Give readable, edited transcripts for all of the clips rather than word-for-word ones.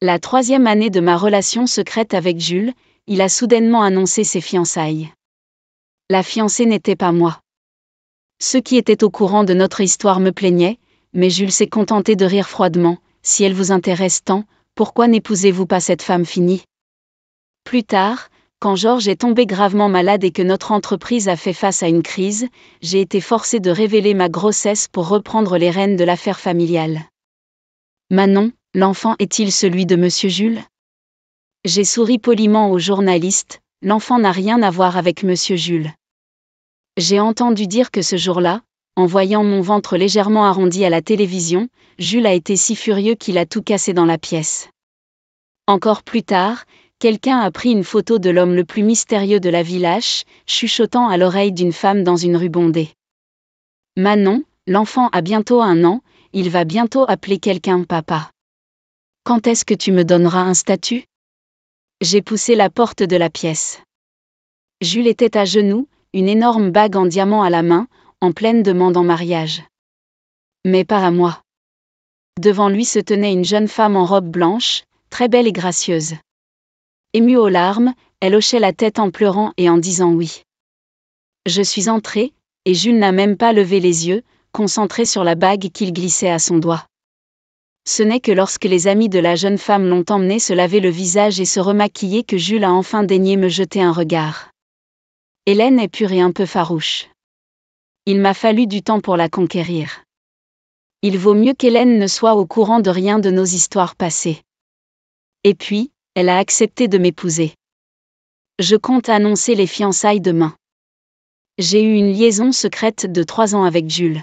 La 3e année de ma relation secrète avec Jules, il a soudainement annoncé ses fiançailles. La fiancée n'était pas moi. Ceux qui étaient au courant de notre histoire me plaignaient, mais Jules s'est contenté de rire froidement. Si elle vous intéresse tant, pourquoi n'épousez-vous pas cette femme finie? Plus tard, quand Georges est tombé gravement malade et que notre entreprise a fait face à une crise, j'ai été forcée de révéler ma grossesse pour reprendre les rênes de l'affaire familiale. Manon, l'enfant est-il celui de Monsieur Jules? J'ai souri poliment au journaliste, l'enfant n'a rien à voir avec Monsieur Jules. J'ai entendu dire que ce jour-là, en voyant mon ventre légèrement arrondi à la télévision, Jules a été si furieux qu'il a tout cassé dans la pièce. Encore plus tard, quelqu'un a pris une photo de l'homme le plus mystérieux de la village, chuchotant à l'oreille d'une femme dans une rue bondée. Manon, l'enfant a bientôt 1 an, il va bientôt appeler quelqu'un papa. Quand est-ce que tu me donneras un statut? J'ai poussé la porte de la pièce. Jules était à genoux, une énorme bague en diamant à la main, en pleine demande en mariage. Mais pas à moi. Devant lui se tenait une jeune femme en robe blanche, très belle et gracieuse. Émue aux larmes, elle hochait la tête en pleurant et en disant oui. Je suis entrée, et Jules n'a même pas levé les yeux, concentré sur la bague qu'il glissait à son doigt. Ce n'est que lorsque les amis de la jeune femme l'ont emmenée se laver le visage et se remaquiller que Jules a enfin daigné me jeter un regard. Hélène est pure et un peu farouche. Il m'a fallu du temps pour la conquérir. Il vaut mieux qu'Hélène ne soit au courant de rien de nos histoires passées. Et puis, elle a accepté de m'épouser. Je compte annoncer les fiançailles demain. J'ai eu une liaison secrète de 3 ans avec Jules.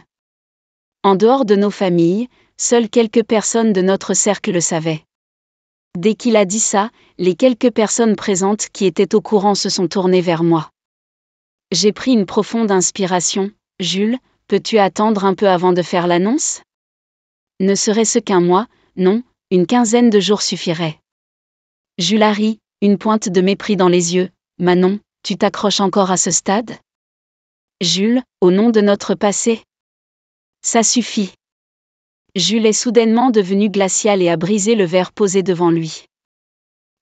En dehors de nos familles, seules quelques personnes de notre cercle le savaient. Dès qu'il a dit ça, les quelques personnes présentes qui étaient au courant se sont tournées vers moi. J'ai pris une profonde inspiration. Jules, peux-tu attendre un peu avant de faire l'annonce? Ne serait-ce qu'un mois, non, une quinzaine de jours suffirait. Jules a ri, une pointe de mépris dans les yeux. Manon, tu t'accroches encore à ce stade? Jules, au nom de notre passé? Ça suffit. Jules est soudainement devenu glacial et a brisé le verre posé devant lui.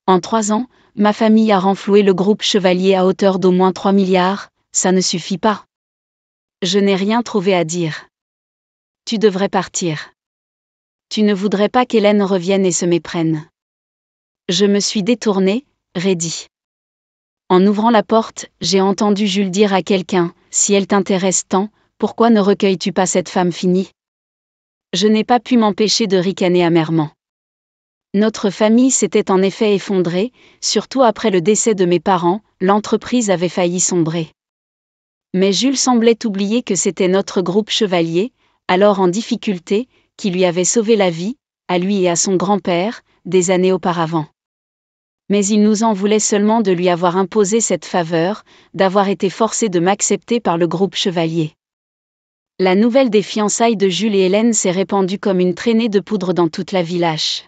En 3 ans, ma famille a renfloué le groupe Chevalier à hauteur d'au moins 3 milliards, ça ne suffit pas. Je n'ai rien trouvé à dire. Tu devrais partir. Tu ne voudrais pas qu'Hélène revienne et se méprenne. Je me suis détournée, raidie. En ouvrant la porte, j'ai entendu Jules dire à quelqu'un, si elle t'intéresse tant, pourquoi ne recueilles-tu pas cette femme finie? Je n'ai pas pu m'empêcher de ricaner amèrement. Notre famille s'était en effet effondrée, surtout après le décès de mes parents, l'entreprise avait failli sombrer. Mais Jules semblait oublier que c'était notre groupe Chevalier, alors en difficulté, qui lui avait sauvé la vie, à lui et à son grand-père, des années auparavant. Mais il nous en voulait seulement de lui avoir imposé cette faveur, d'avoir été forcé de m'accepter par le groupe Chevalier. La nouvelle des fiançailles de Jules et Hélène s'est répandue comme une traînée de poudre dans toute la village.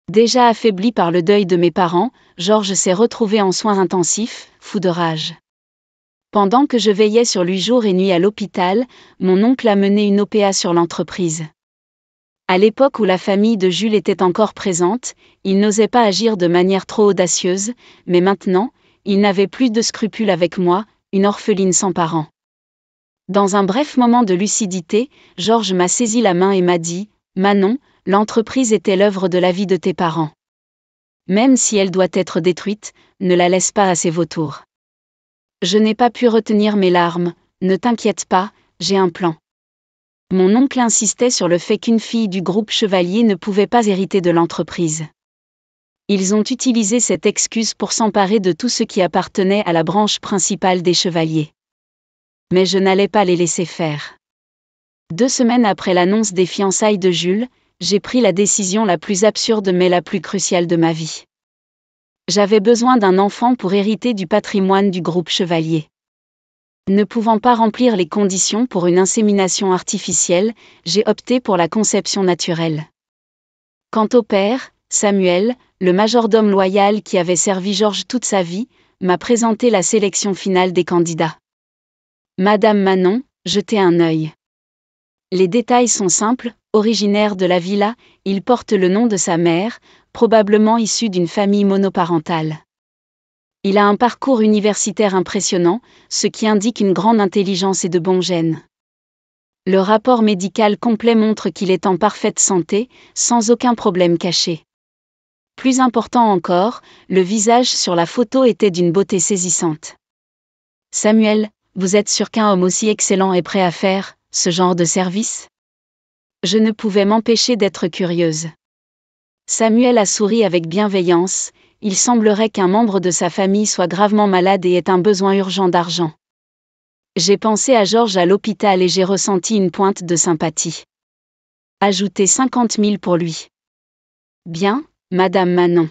Déjà affaibli par le deuil de mes parents, Georges s'est retrouvé en soins intensifs, fou de rage. Pendant que je veillais sur lui jour et nuit à l'hôpital, mon oncle a mené une OPA sur l'entreprise. À l'époque où la famille de Jules était encore présente, il n'osait pas agir de manière trop audacieuse, mais maintenant, il n'avait plus de scrupules avec moi, une orpheline sans parents. Dans un bref moment de lucidité, Georges m'a saisi la main et m'a dit « Manon, l'entreprise était l'œuvre de la vie de tes parents. Même si elle doit être détruite, ne la laisse pas à ses vautours. » Je n'ai pas pu retenir mes larmes, ne t'inquiète pas, j'ai un plan. Mon oncle insistait sur le fait qu'une fille du groupe Chevalier ne pouvait pas hériter de l'entreprise. Ils ont utilisé cette excuse pour s'emparer de tout ce qui appartenait à la branche principale des Chevaliers. Mais je n'allais pas les laisser faire. 2 semaines après l'annonce des fiançailles de Jules, j'ai pris la décision la plus absurde mais la plus cruciale de ma vie. J'avais besoin d'un enfant pour hériter du patrimoine du groupe Chevalier. Ne pouvant pas remplir les conditions pour une insémination artificielle, j'ai opté pour la conception naturelle. Quant au père, Samuel, le majordome loyal qui avait servi Georges toute sa vie, m'a présenté la sélection finale des candidats. Madame Manon, jetez un œil. Les détails sont simples, originaire de la villa, il porte le nom de sa mère, probablement issu d'une famille monoparentale. Il a un parcours universitaire impressionnant, ce qui indique une grande intelligence et de bons gènes. Le rapport médical complet montre qu'il est en parfaite santé, sans aucun problème caché. Plus important encore, le visage sur la photo était d'une beauté saisissante. Samuel, vous êtes sûr qu'un homme aussi excellent est prêt à faire ce genre de service? Je ne pouvais m'empêcher d'être curieuse. Samuel a souri avec bienveillance, il semblerait qu'un membre de sa famille soit gravement malade et ait un besoin urgent d'argent. J'ai pensé à Georges à l'hôpital et j'ai ressenti une pointe de sympathie. Ajoutez 50 000 pour lui. Bien, Madame Manon.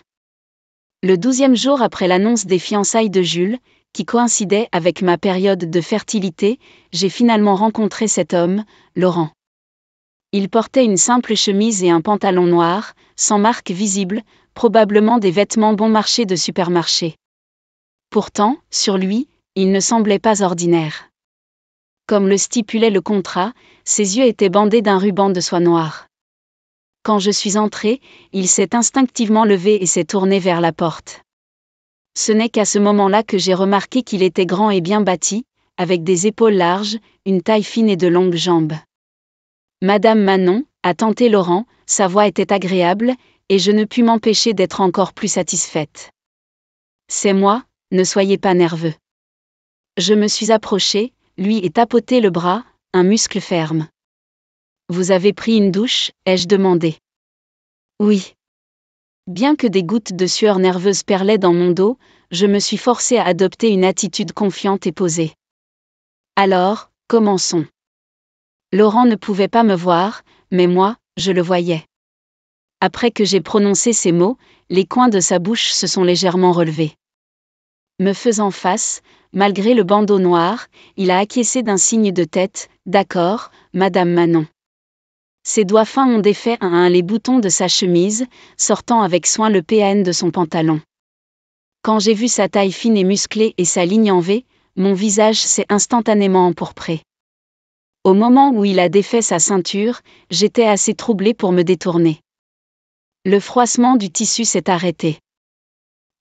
Le 12e jour après l'annonce des fiançailles de Jules, qui coïncidait avec ma période de fertilité, j'ai finalement rencontré cet homme, Laurent. Il portait une simple chemise et un pantalon noir, sans marque visible, probablement des vêtements bon marché de supermarché. Pourtant, sur lui, il ne semblait pas ordinaire. Comme le stipulait le contrat, ses yeux étaient bandés d'un ruban de soie noire. Quand je suis entrée, il s'est instinctivement levé et s'est tourné vers la porte. Ce n'est qu'à ce moment-là que j'ai remarqué qu'il était grand et bien bâti, avec des épaules larges, une taille fine et de longues jambes. Madame Manon, a tenté Laurent, sa voix était agréable, et je ne pus m'empêcher d'être encore plus satisfaite. C'est moi, ne soyez pas nerveux. Je me suis approchée, lui ai tapoté le bras, un muscle ferme. Vous avez pris une douche, ai-je demandé. Oui. Bien que des gouttes de sueur nerveuse perlaient dans mon dos, je me suis forcée à adopter une attitude confiante et posée. Alors, commençons. Laurent ne pouvait pas me voir, mais moi, je le voyais. Après que j'ai prononcé ces mots, les coins de sa bouche se sont légèrement relevés. Me faisant face, malgré le bandeau noir, il a acquiescé d'un signe de tête, d'accord, Madame Manon. Ses doigts fins ont défait un à un les boutons de sa chemise, sortant avec soin le PAN de son pantalon. Quand j'ai vu sa taille fine et musclée et sa ligne en V, mon visage s'est instantanément empourpré. Au moment où il a défait sa ceinture, j'étais assez troublée pour me détourner. Le froissement du tissu s'est arrêté.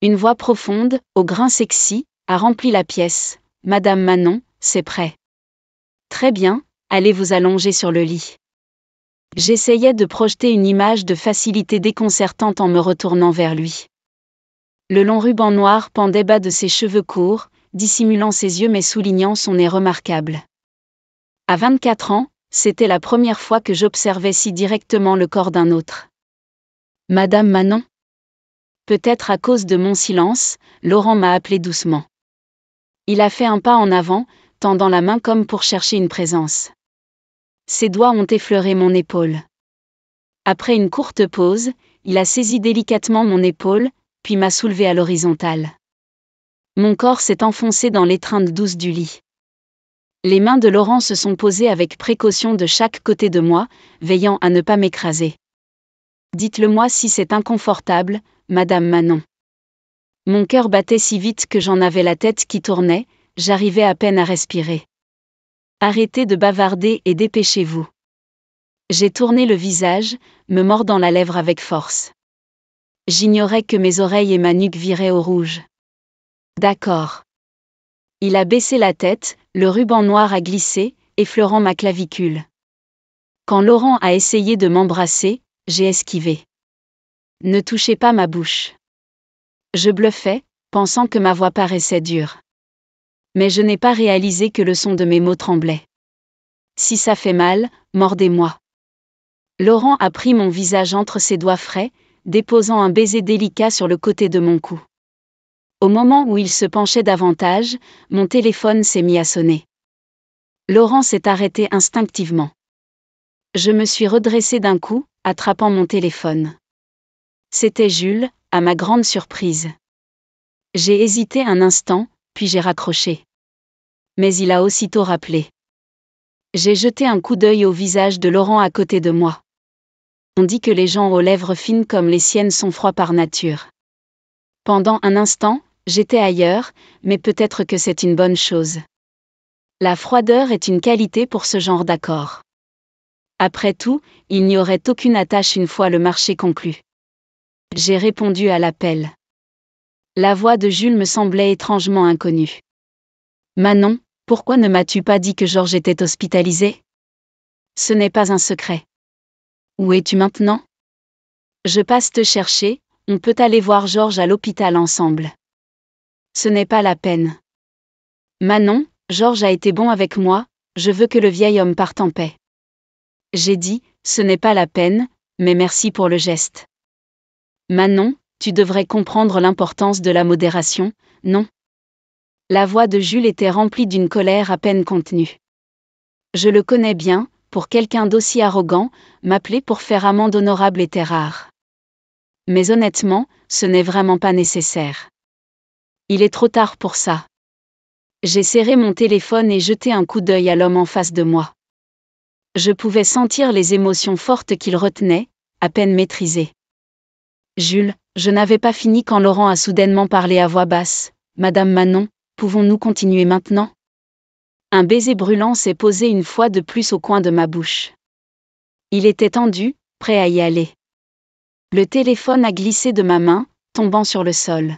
Une voix profonde, au grain sexy, a rempli la pièce. Madame Manon, c'est prêt. Très bien, allez vous allonger sur le lit. J'essayais de projeter une image de facilité déconcertante en me retournant vers lui. Le long ruban noir pendait bas de ses cheveux courts, dissimulant ses yeux mais soulignant son nez remarquable. À 24 ans, c'était la première fois que j'observais si directement le corps d'un autre. Madame Manon? Peut-être à cause de mon silence, Laurent m'a appelé doucement. Il a fait un pas en avant, tendant la main comme pour chercher une présence. Ses doigts ont effleuré mon épaule. Après une courte pause, il a saisi délicatement mon épaule, puis m'a soulevée à l'horizontale. Mon corps s'est enfoncé dans l'étreinte douce du lit. Les mains de Laurent se sont posées avec précaution de chaque côté de moi, veillant à ne pas m'écraser. Dites-le-moi si c'est inconfortable, Madame Manon. Mon cœur battait si vite que j'en avais la tête qui tournait, j'arrivais à peine à respirer. Arrêtez de bavarder et dépêchez-vous. J'ai tourné le visage, me mordant la lèvre avec force. J'ignorais que mes oreilles et ma nuque viraient au rouge. D'accord. Il a baissé la tête, le ruban noir a glissé, effleurant ma clavicule. Quand Laurent a essayé de m'embrasser, j'ai esquivé. Ne touchez pas ma bouche. Je bluffais, pensant que ma voix paraissait dure. Mais je n'ai pas réalisé que le son de mes mots tremblait. Si ça fait mal, mordez-moi. Laurent a pris mon visage entre ses doigts frais, déposant un baiser délicat sur le côté de mon cou. Au moment où il se penchait davantage, mon téléphone s'est mis à sonner. Laurent s'est arrêté instinctivement. Je me suis redressée d'un coup, attrapant mon téléphone. C'était Jules, à ma grande surprise. J'ai hésité un instant, puis j'ai raccroché. Mais il a aussitôt rappelé. J'ai jeté un coup d'œil au visage de Laurent à côté de moi. On dit que les gens aux lèvres fines comme les siennes sont froids par nature. Pendant un instant, j'étais ailleurs, mais peut-être que c'est une bonne chose. La froideur est une qualité pour ce genre d'accord. Après tout, il n'y aurait aucune attache une fois le marché conclu. J'ai répondu à l'appel. La voix de Jules me semblait étrangement inconnue. Manon, pourquoi ne m'as-tu pas dit que Georges était hospitalisé? Ce n'est pas un secret. Où es-tu maintenant? Je passe te chercher, on peut aller voir Georges à l'hôpital ensemble. Ce n'est pas la peine. Manon, Georges a été bon avec moi, je veux que le vieil homme parte en paix. J'ai dit, ce n'est pas la peine, mais merci pour le geste. Manon, tu devrais comprendre l'importance de la modération, non? La voix de Jules était remplie d'une colère à peine contenue. Je le connais bien, pour quelqu'un d'aussi arrogant, m'appeler pour faire amende honorable était rare. Mais honnêtement, ce n'est vraiment pas nécessaire. Il est trop tard pour ça. J'ai serré mon téléphone et jeté un coup d'œil à l'homme en face de moi. Je pouvais sentir les émotions fortes qu'il retenait, à peine maîtrisées. Jules, je n'avais pas fini quand Laurent a soudainement parlé à voix basse. Madame Manon, pouvons-nous continuer maintenant? Un baiser brûlant s'est posé une fois de plus au coin de ma bouche. Il était tendu, prêt à y aller. Le téléphone a glissé de ma main, tombant sur le sol.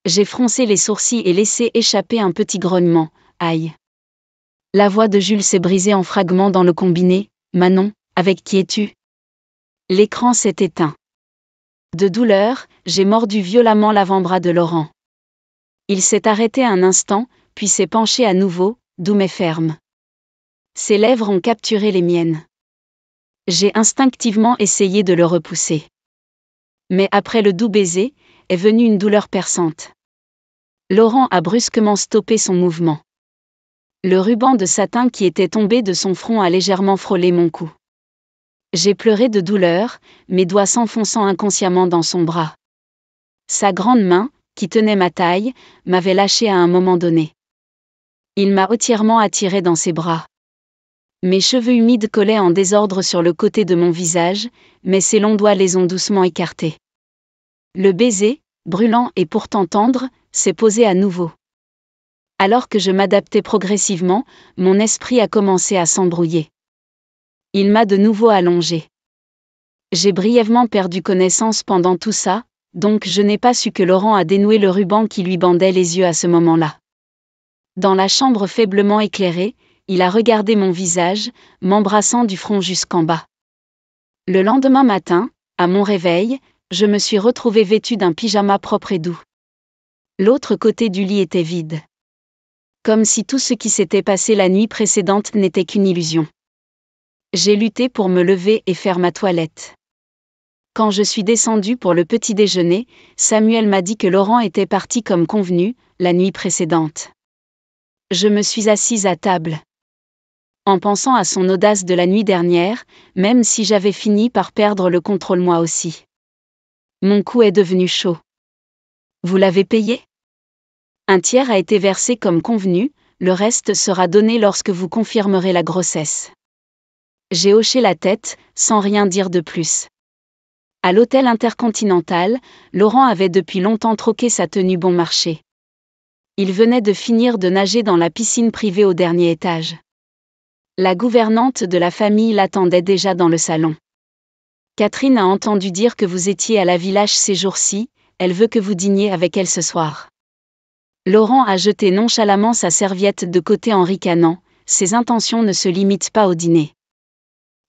J'ai froncé les sourcils et laissé échapper un petit grognement. Aïe. La voix de Jules s'est brisée en fragments dans le combiné. Manon, avec qui es-tu? L'écran s'est éteint. De douleur, j'ai mordu violemment l'avant-bras de Laurent. Il s'est arrêté un instant, puis s'est penché à nouveau, doux mais ferme. Ses lèvres ont capturé les miennes. J'ai instinctivement essayé de le repousser. Mais après le doux baiser, est venue une douleur perçante. Laurent a brusquement stoppé son mouvement. Le ruban de satin qui était tombé de son front a légèrement frôlé mon cou. J'ai pleuré de douleur, mes doigts s'enfonçant inconsciemment dans son bras. Sa grande main, qui tenait ma taille, m'avait lâché à un moment donné. Il m'a hautement attiré dans ses bras. Mes cheveux humides collaient en désordre sur le côté de mon visage, mais ses longs doigts les ont doucement écartés. Le baiser, brûlant et pourtant tendre, s'est posé à nouveau. Alors que je m'adaptais progressivement, mon esprit a commencé à s'embrouiller. Il m'a de nouveau allongé. J'ai brièvement perdu connaissance pendant tout ça, donc je n'ai pas su que Laurent a dénoué le ruban qui lui bandait les yeux à ce moment-là. Dans la chambre faiblement éclairée, il a regardé mon visage, m'embrassant du front jusqu'en bas. Le lendemain matin, à mon réveil, je me suis retrouvée vêtue d'un pyjama propre et doux. L'autre côté du lit était vide. Comme si tout ce qui s'était passé la nuit précédente n'était qu'une illusion. J'ai lutté pour me lever et faire ma toilette. Quand je suis descendue pour le petit déjeuner, Samuel m'a dit que Laurent était parti comme convenu, la nuit précédente. Je me suis assise à table. En pensant à son audace de la nuit dernière, même si j'avais fini par perdre le contrôle moi aussi. Mon cou est devenu chaud. Vous l'avez payé? Un tiers a été versé comme convenu, le reste sera donné lorsque vous confirmerez la grossesse. J'ai hoché la tête, sans rien dire de plus. À l'hôtel Intercontinental, Laurent avait depuis longtemps troqué sa tenue bon marché. Il venait de finir de nager dans la piscine privée au dernier étage. La gouvernante de la famille l'attendait déjà dans le salon. Catherine a entendu dire que vous étiez à la Village ces jours-ci, elle veut que vous dîniez avec elle ce soir. Laurent a jeté nonchalamment sa serviette de côté en ricanant, ses intentions ne se limitent pas au dîner.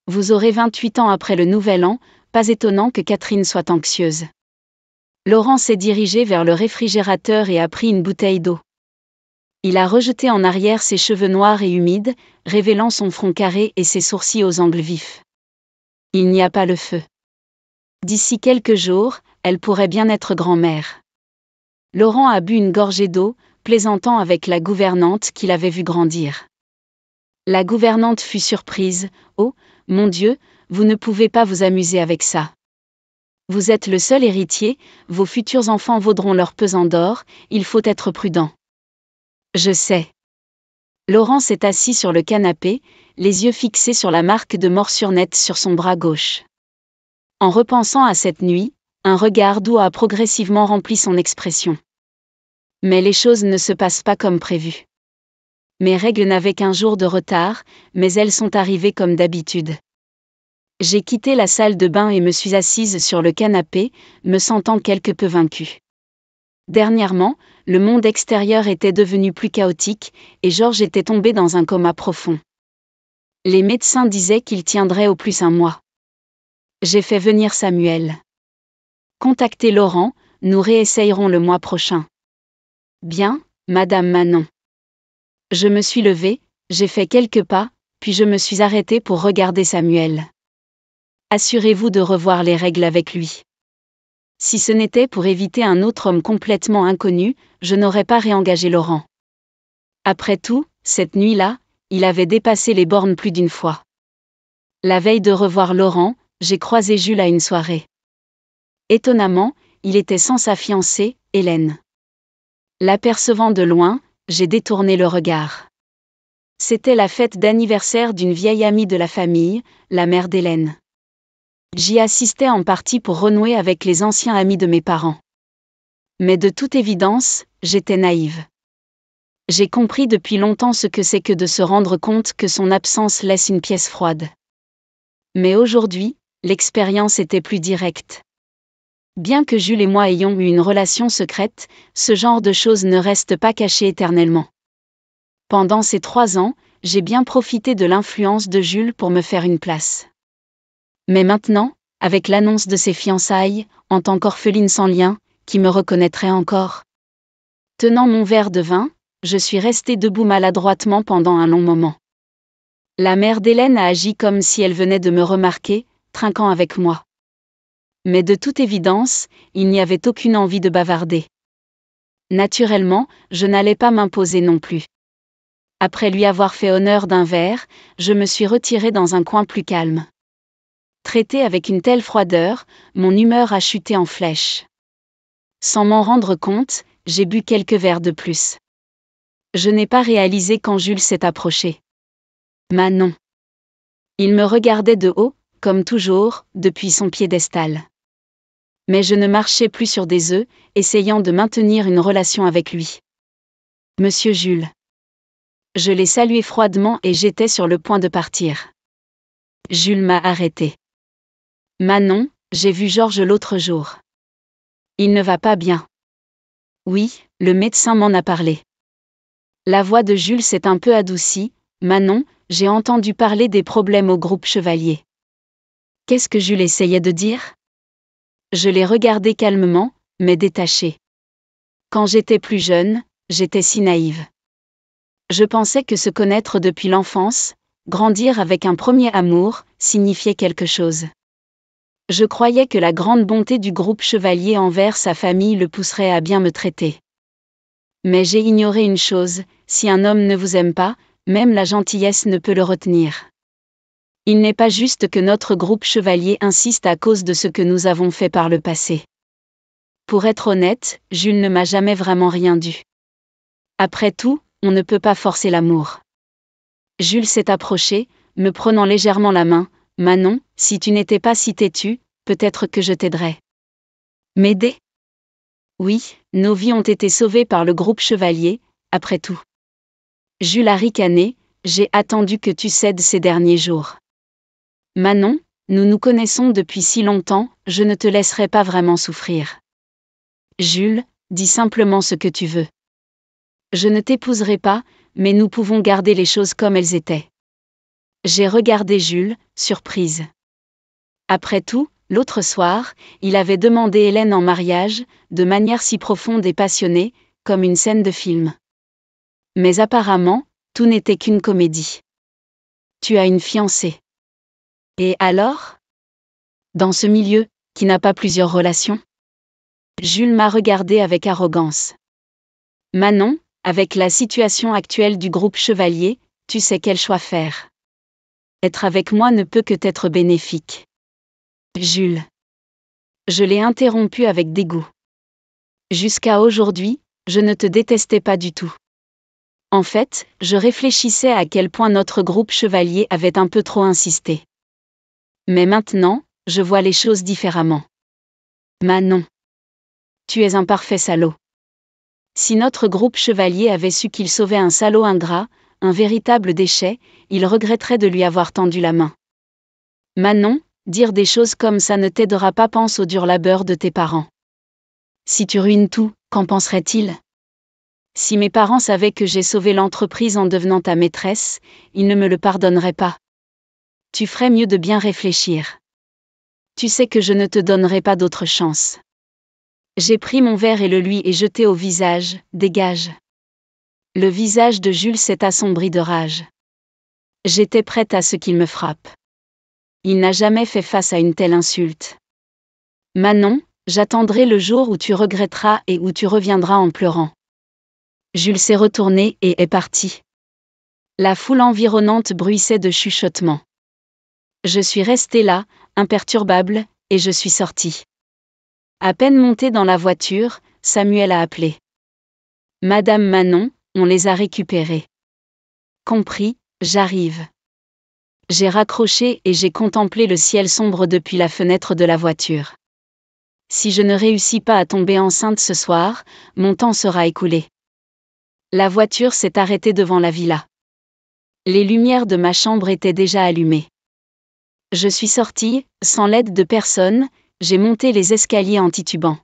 Vous aurez 28 ans après le Nouvel An, pas étonnant que Catherine soit anxieuse. Laurent s'est dirigé vers le réfrigérateur et a pris une bouteille d'eau. Il a rejeté en arrière ses cheveux noirs et humides, révélant son front carré et ses sourcils aux angles vifs. Il n'y a pas le feu. D'ici quelques jours, elle pourrait bien être grand-mère. Laurent a bu une gorgée d'eau, plaisantant avec la gouvernante qu'il avait vue grandir. La gouvernante fut surprise. « Oh, mon Dieu, vous ne pouvez pas vous amuser avec ça. Vous êtes le seul héritier, vos futurs enfants vaudront leur pesant d'or, il faut être prudent. » Je sais. Laurent s'est assis sur le canapé, les yeux fixés sur la marque de morsure nette sur son bras gauche. En repensant à cette nuit, un regard doux a progressivement rempli son expression. Mais les choses ne se passent pas comme prévu. Mes règles n'avaient qu'un jour de retard, mais elles sont arrivées comme d'habitude. J'ai quitté la salle de bain et me suis assise sur le canapé, me sentant quelque peu vaincue. Dernièrement, le monde extérieur était devenu plus chaotique, et Georges était tombé dans un coma profond. Les médecins disaient qu'il tiendrait au plus un mois. J'ai fait venir Samuel. Contactez Laurent, nous réessayerons le mois prochain. Bien, Madame Manon. Je me suis levée, j'ai fait quelques pas, puis je me suis arrêtée pour regarder Samuel. Assurez-vous de revoir les règles avec lui. Si ce n'était pour éviter un autre homme complètement inconnu, je n'aurais pas réengagé Laurent. Après tout, cette nuit-là, il avait dépassé les bornes plus d'une fois. La veille de revoir Laurent, j'ai croisé Jules à une soirée. Étonnamment, il était sans sa fiancée, Hélène. L'apercevant de loin, j'ai détourné le regard. C'était la fête d'anniversaire d'une vieille amie de la famille, la mère d'Hélène. J'y assistais en partie pour renouer avec les anciens amis de mes parents. Mais de toute évidence, j'étais naïve. J'ai compris depuis longtemps ce que c'est que de se rendre compte que son absence laisse une pièce froide. Mais aujourd'hui, l'expérience était plus directe. Bien que Jules et moi ayons eu une relation secrète, ce genre de choses ne reste pas caché éternellement. Pendant ces 3 ans, j'ai bien profité de l'influence de Jules pour me faire une place. Mais maintenant, avec l'annonce de ses fiançailles, en tant qu'orpheline sans lien, qui me reconnaîtrait encore? Tenant mon verre de vin, je suis restée debout maladroitement pendant un long moment. La mère d'Hélène a agi comme si elle venait de me remarquer, trinquant avec moi. Mais de toute évidence, il n'y avait aucune envie de bavarder. Naturellement, je n'allais pas m'imposer non plus. Après lui avoir fait honneur d'un verre, je me suis retirée dans un coin plus calme. Traité avec une telle froideur, mon humeur a chuté en flèche. Sans m'en rendre compte, j'ai bu quelques verres de plus. Je n'ai pas réalisé quand Jules s'est approché. Manon. Il me regardait de haut, comme toujours, depuis son piédestal. Mais je ne marchais plus sur des œufs, essayant de maintenir une relation avec lui. Monsieur Jules. Je l'ai salué froidement et j'étais sur le point de partir. Jules m'a arrêté. Manon, j'ai vu Georges l'autre jour. Il ne va pas bien. Oui, le médecin m'en a parlé. La voix de Jules s'est un peu adoucie. Manon, j'ai entendu parler des problèmes au groupe Chevalier. Qu'est-ce que Jules essayait de dire? Je l'ai regardé calmement, mais détaché. Quand j'étais plus jeune, j'étais si naïve. Je pensais que se connaître depuis l'enfance, grandir avec un premier amour, signifiait quelque chose. Je croyais que la grande bonté du groupe Chevalier envers sa famille le pousserait à bien me traiter. Mais j'ai ignoré une chose, si un homme ne vous aime pas, même la gentillesse ne peut le retenir. Il n'est pas juste que notre groupe Chevalier insiste à cause de ce que nous avons fait par le passé. Pour être honnête, Jules ne m'a jamais vraiment rien dû. Après tout, on ne peut pas forcer l'amour. Jules s'est approché, me prenant légèrement la main. Manon, si tu n'étais pas si têtue, peut-être que je t'aiderais. M'aider? Oui, nos vies ont été sauvées par le groupe Chevalier, après tout. Jules a ricané, j'ai attendu que tu cèdes ces derniers jours. Manon, nous nous connaissons depuis si longtemps, je ne te laisserai pas vraiment souffrir. Jules, dis simplement ce que tu veux. Je ne t'épouserai pas, mais nous pouvons garder les choses comme elles étaient. J'ai regardé Jules, surprise. Après tout, l'autre soir, il avait demandé Hélène en mariage, de manière si profonde et passionnée, comme une scène de film. Mais apparemment, tout n'était qu'une comédie. Tu as une fiancée. Et alors? Dans ce milieu, qui n'a pas plusieurs relations? Jules m'a regardé avec arrogance. Manon, avec la situation actuelle du groupe Chevalier, tu sais quel choix faire. Être avec moi ne peut que t'être bénéfique. Jules. Je l'ai interrompu avec dégoût. Jusqu'à aujourd'hui, je ne te détestais pas du tout. En fait, je réfléchissais à quel point notre groupe Chevalier avait un peu trop insisté. Mais maintenant, je vois les choses différemment. Manon. Tu es un parfait salaud. Si notre groupe Chevalier avait su qu'il sauvait un salaud ingrat, un véritable déchet, il regretterait de lui avoir tendu la main. Manon, dire des choses comme ça ne t'aidera pas, pense au dur labeur de tes parents. Si tu ruines tout, qu'en penseraient-ils ? Si mes parents savaient que j'ai sauvé l'entreprise en devenant ta maîtresse, ils ne me le pardonneraient pas. Tu ferais mieux de bien réfléchir. Tu sais que je ne te donnerai pas d'autre chance. J'ai pris mon verre et le lui ai jeté au visage, dégage. Le visage de Jules s'est assombri de rage. J'étais prête à ce qu'il me frappe. Il n'a jamais fait face à une telle insulte. Manon, j'attendrai le jour où tu regretteras et où tu reviendras en pleurant. Jules s'est retourné et est parti. La foule environnante bruissait de chuchotements. Je suis restée là, imperturbable, et je suis sortie. À peine montée dans la voiture, Samuel a appelé. Madame Manon, on les a récupérés. Compris, j'arrive. J'ai raccroché et j'ai contemplé le ciel sombre depuis la fenêtre de la voiture. Si je ne réussis pas à tomber enceinte ce soir, mon temps sera écoulé. La voiture s'est arrêtée devant la villa. Les lumières de ma chambre étaient déjà allumées. Je suis sortie, sans l'aide de personne, j'ai monté les escaliers en titubant.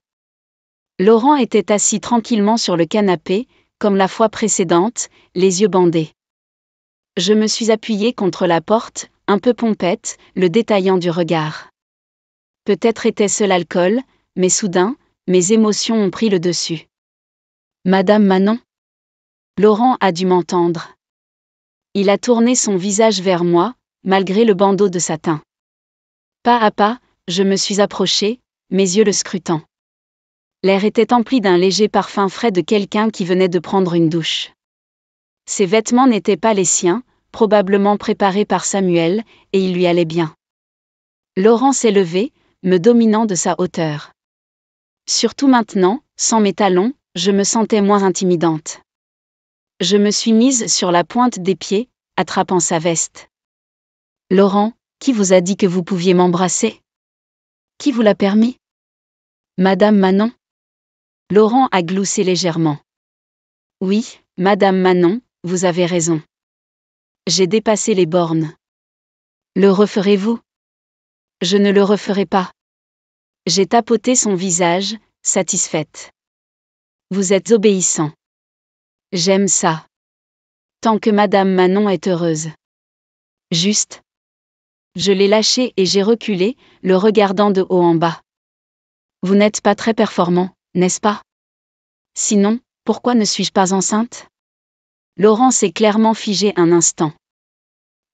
Laurent était assis tranquillement sur le canapé, comme la fois précédente, les yeux bandés. Je me suis appuyée contre la porte, un peu pompette, le détaillant du regard. Peut-être était-ce l'alcool, mais soudain, mes émotions ont pris le dessus. Madame Manon ? Laurent a dû m'entendre. Il a tourné son visage vers moi, malgré le bandeau de satin. Pas à pas, je me suis approchée, mes yeux le scrutant. L'air était empli d'un léger parfum frais de quelqu'un qui venait de prendre une douche. Ses vêtements n'étaient pas les siens, probablement préparés par Samuel, et il lui allait bien. Laurent s'est levé, me dominant de sa hauteur. Surtout maintenant, sans mes talons, je me sentais moins intimidante. Je me suis mise sur la pointe des pieds, attrapant sa veste. Laurent, qui vous a dit que vous pouviez m'embrasser ? Qui vous l'a permis ? Madame Manon ? Laurent a gloussé légèrement. Oui, Madame Manon, vous avez raison. J'ai dépassé les bornes. Le referez-vous ? Je ne le referai pas. J'ai tapoté son visage, satisfaite. Vous êtes obéissant. J'aime ça. Tant que Madame Manon est heureuse. Juste. Je l'ai lâché et j'ai reculé, le regardant de haut en bas. Vous n'êtes pas très performant, n'est-ce pas ? Sinon, pourquoi ne suis-je pas enceinte ? Laurent s'est clairement figé un instant.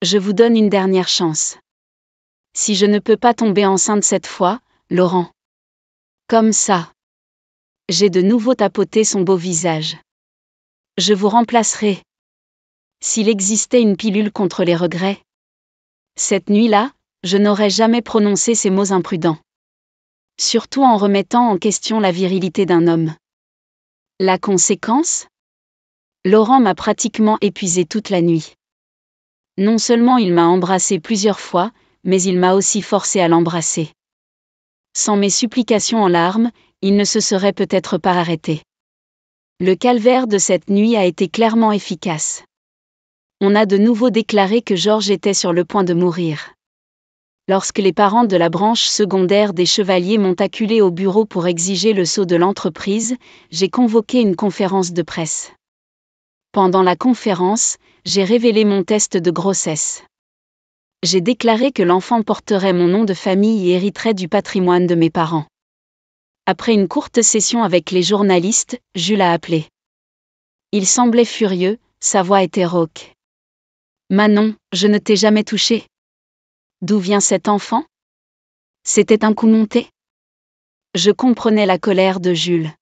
Je vous donne une dernière chance. Si je ne peux pas tomber enceinte cette fois, Laurent. Comme ça. J'ai de nouveau tapoté son beau visage. Je vous remplacerai. S'il existait une pilule contre les regrets. Cette nuit-là, je n'aurais jamais prononcé ces mots imprudents. Surtout en remettant en question la virilité d'un homme. La conséquence ? Laurent m'a pratiquement épuisée toute la nuit. Non seulement il m'a embrassée plusieurs fois, mais il m'a aussi forcé à l'embrasser. Sans mes supplications en larmes, il ne se serait peut-être pas arrêté. Le calvaire de cette nuit a été clairement efficace. On a de nouveau déclaré que Georges était sur le point de mourir. Lorsque les parents de la branche secondaire des Chevaliers m'ont acculé au bureau pour exiger le sceau de l'entreprise, j'ai convoqué une conférence de presse. Pendant la conférence, j'ai révélé mon test de grossesse. J'ai déclaré que l'enfant porterait mon nom de famille et hériterait du patrimoine de mes parents. Après une courte session avec les journalistes, Jules a appelé. Il semblait furieux, sa voix était rauque. Manon, je ne t'ai jamais touchée. D'où vient cet enfant ? C'était un coup monté ? Je comprenais la colère de Jules.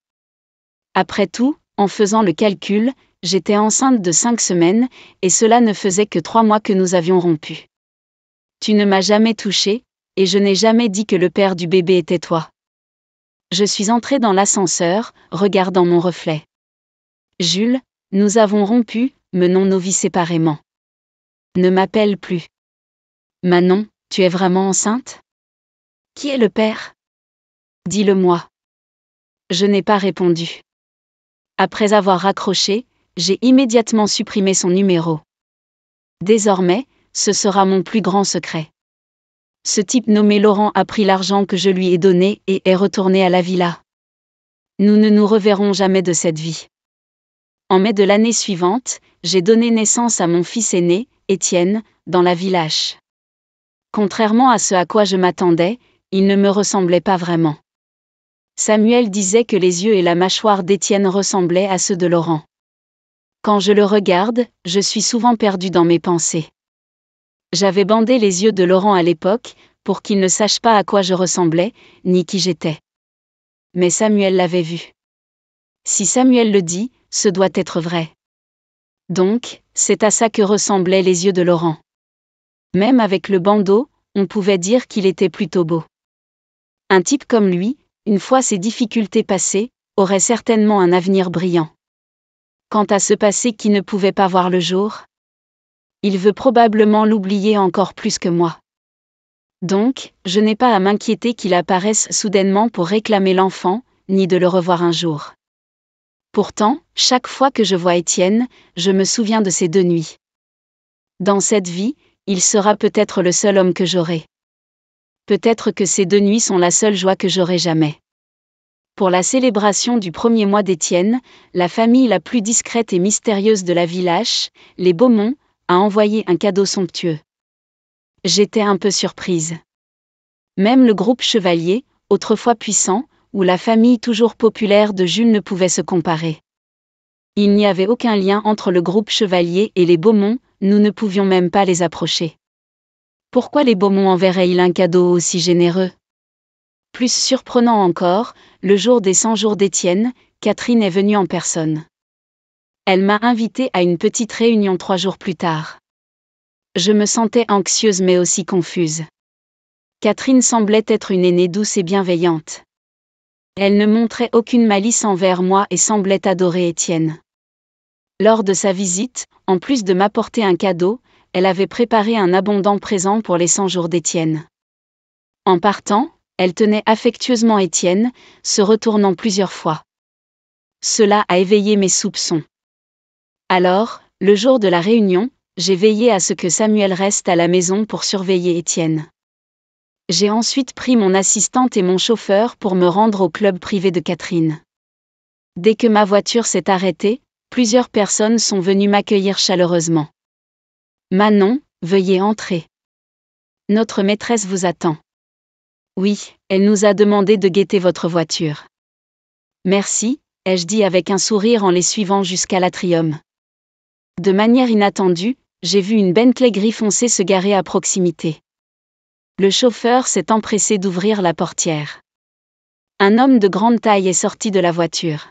Après tout, en faisant le calcul, j'étais enceinte de 5 semaines, et cela ne faisait que 3 mois que nous avions rompu. Tu ne m'as jamais touchée, et je n'ai jamais dit que le père du bébé était toi. Je suis entrée dans l'ascenseur, regardant mon reflet. Jules, nous avons rompu, menons nos vies séparément. Ne m'appelle plus. Manon, tu es vraiment enceinte ? Qui est le père ? Dis-le-moi. Je n'ai pas répondu. Après avoir raccroché, j'ai immédiatement supprimé son numéro. Désormais, ce sera mon plus grand secret. Ce type nommé Laurent a pris l'argent que je lui ai donné et est retourné à la villa. Nous ne nous reverrons jamais de cette vie. En mai de l'année suivante, j'ai donné naissance à mon fils aîné, Étienne, dans la village. Contrairement à ce à quoi je m'attendais, il ne me ressemblait pas vraiment. Samuel disait que les yeux et la mâchoire d'Étienne ressemblaient à ceux de Laurent. Quand je le regarde, je suis souvent perdu dans mes pensées. J'avais bandé les yeux de Laurent à l'époque, pour qu'il ne sache pas à quoi je ressemblais, ni qui j'étais. Mais Samuel l'avait vu. Si Samuel le dit, ce doit être vrai. Donc, c'est à ça que ressemblaient les yeux de Laurent. Même avec le bandeau, on pouvait dire qu'il était plutôt beau. Un type comme lui, une fois ses difficultés passées, aurait certainement un avenir brillant. Quant à ce passé qui ne pouvait pas voir le jour, il veut probablement l'oublier encore plus que moi. Donc, je n'ai pas à m'inquiéter qu'il apparaisse soudainement pour réclamer l'enfant, ni de le revoir un jour. Pourtant, chaque fois que je vois Étienne, je me souviens de ces 2 nuits. Dans cette vie, il sera peut-être le seul homme que j'aurai. Peut-être que ces 2 nuits sont la seule joie que j'aurai jamais. Pour la célébration du 1er mois d'Étienne, la famille la plus discrète et mystérieuse de la village, les Beaumont, a envoyé un cadeau somptueux. J'étais un peu surprise. Même le groupe Chevalier, autrefois puissant, ou la famille toujours populaire de Jules ne pouvait se comparer. Il n'y avait aucun lien entre le groupe Chevalier et les Beaumont, nous ne pouvions même pas les approcher. Pourquoi les Beaumont enverraient-ils un cadeau aussi généreux ? Plus surprenant encore, le jour des 100 jours d'Étienne, Catherine est venue en personne. Elle m'a invitée à une petite réunion 3 jours plus tard. Je me sentais anxieuse mais aussi confuse. Catherine semblait être une aînée douce et bienveillante. Elle ne montrait aucune malice envers moi et semblait adorer Étienne. Lors de sa visite, en plus de m'apporter un cadeau, elle avait préparé un abondant présent pour les 100 jours d'Étienne. En partant, elle tenait affectueusement Étienne, se retournant plusieurs fois. Cela a éveillé mes soupçons. Alors, le jour de la réunion, j'ai veillé à ce que Samuel reste à la maison pour surveiller Étienne. J'ai ensuite pris mon assistante et mon chauffeur pour me rendre au club privé de Catherine. Dès que ma voiture s'est arrêtée, plusieurs personnes sont venues m'accueillir chaleureusement. Manon, veuillez entrer. Notre maîtresse vous attend. Oui, elle nous a demandé de guetter votre voiture. Merci, ai-je dit avec un sourire en les suivant jusqu'à l'atrium. De manière inattendue, j'ai vu une Bentley gris foncé se garer à proximité. Le chauffeur s'est empressé d'ouvrir la portière. Un homme de grande taille est sorti de la voiture.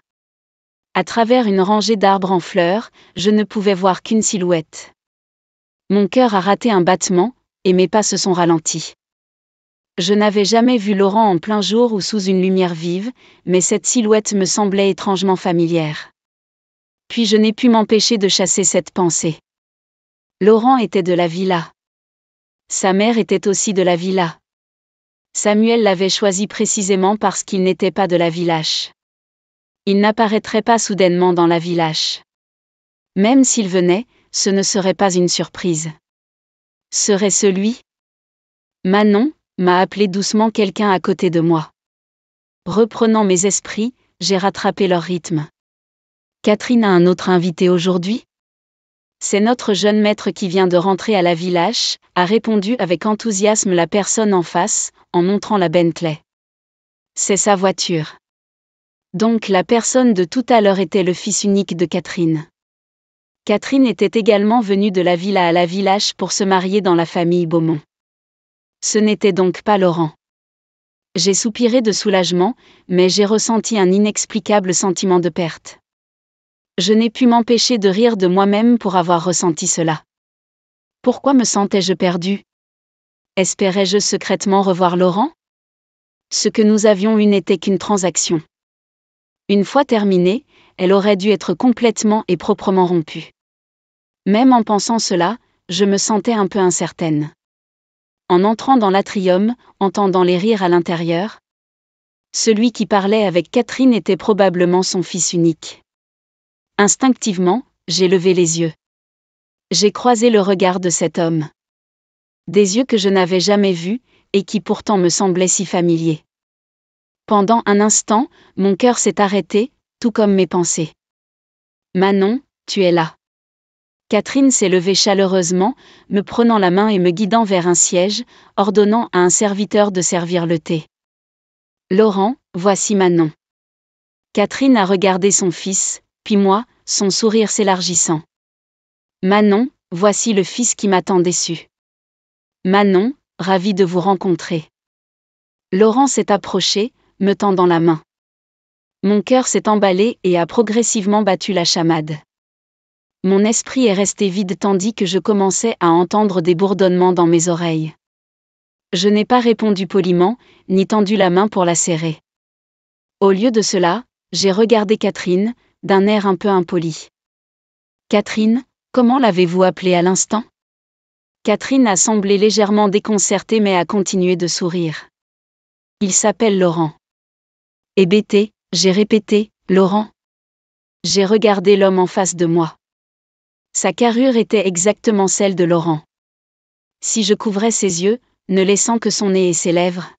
À travers une rangée d'arbres en fleurs, je ne pouvais voir qu'une silhouette. Mon cœur a raté un battement, et mes pas se sont ralentis. Je n'avais jamais vu Laurent en plein jour ou sous une lumière vive, mais cette silhouette me semblait étrangement familière. Puis je n'ai pu m'empêcher de chasser cette pensée. Laurent était de la villa. Sa mère était aussi de la villa. Samuel l'avait choisi précisément parce qu'il n'était pas de la village. Il n'apparaîtrait pas soudainement dans la village. Même s'il venait, ce ne serait pas une surprise. Serait-ce lui ? Manon, m'a appelé doucement quelqu'un à côté de moi. Reprenant mes esprits, j'ai rattrapé leur rythme. Catherine a un autre invité aujourd'hui ? C'est notre jeune maître qui vient de rentrer à la village, a répondu avec enthousiasme la personne en face, en montrant la Bentley. C'est sa voiture. Donc la personne de tout à l'heure était le fils unique de Catherine. Catherine était également venue de la villa à la village pour se marier dans la famille Beaumont. Ce n'était donc pas Laurent. J'ai soupiré de soulagement, mais j'ai ressenti un inexplicable sentiment de perte. Je n'ai pu m'empêcher de rire de moi-même pour avoir ressenti cela. Pourquoi me sentais-je perdue ? Espérais-je secrètement revoir Laurent ? Ce que nous avions eu n'était qu'une transaction. Une fois terminée, elle aurait dû être complètement et proprement rompue. Même en pensant cela, je me sentais un peu incertaine. En entrant dans l'atrium, entendant les rires à l'intérieur, celui qui parlait avec Catherine était probablement son fils unique. Instinctivement, j'ai levé les yeux. J'ai croisé le regard de cet homme. Des yeux que je n'avais jamais vus, et qui pourtant me semblait si familier. Pendant un instant, mon cœur s'est arrêté, tout comme mes pensées. Manon, tu es là. Catherine s'est levée chaleureusement, me prenant la main et me guidant vers un siège, ordonnant à un serviteur de servir le thé. Laurent, voici Manon. Catherine a regardé son fils, puis moi, son sourire s'élargissant. Manon, voici le fils qui m'attend déçu. Manon, ravi de vous rencontrer. Laurent s'est approché, me tendant la main. Mon cœur s'est emballé et a progressivement battu la chamade. Mon esprit est resté vide tandis que je commençais à entendre des bourdonnements dans mes oreilles. Je n'ai pas répondu poliment, ni tendu la main pour la serrer. Au lieu de cela, j'ai regardé Catherine, d'un air un peu impoli. Catherine, comment l'avez-vous appelé à l'instant ? Catherine a semblé légèrement déconcertée mais a continué de sourire. Il s'appelle Laurent. Hébété, j'ai répété, Laurent. J'ai regardé l'homme en face de moi. Sa carrure était exactement celle de Laurent. Si je couvrais ses yeux, ne laissant que son nez et ses lèvres.